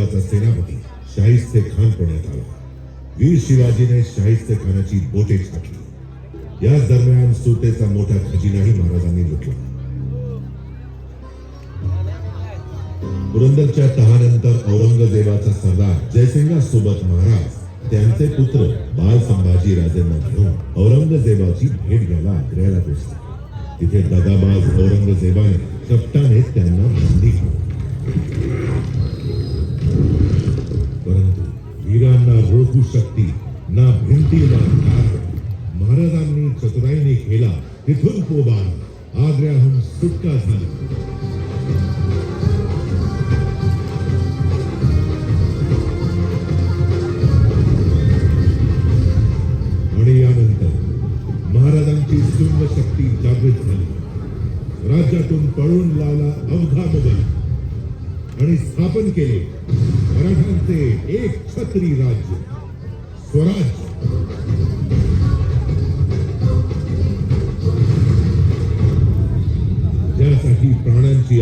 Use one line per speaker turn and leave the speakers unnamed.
औरंगजेबाचा सेनापती शाहिस्ते खान पुण्यात आला. वीर शिवाजीने शाहिस्ते खानाची बोटे छाटली. याच दरम्यान सुतेचा मोठा खजिनाही महाराजांनी लुटला. पुरंदरच्या तहानंतर औरंगजेबाचा सरदार जयसिंगासोबत महाराज त्यांचे पुत्र बाल संभाजी राजेंना घेऊन औरंगजेबाची भेट घ्यायला आग्र्याला पोहोचले. तिथे दगाबाज औरंगजेबाने कप्ताने त्यांना बंदी केले. परंतु वीरांना रोखू शकती ना भिंती ना ताकद. महाराजांनी चतुराईने केला तिथून पोबाद आग्र्याहून सुटका झाली. आणि यानंतर महाराजांची शुंग शक्ती जागृत झाली. राज्यातून पळून लावला अवघा मुघल आणि स्थापन केले मराठ्यांचे एक छत्री राज्य स्वराज्य. ज्यासाठी प्राणांची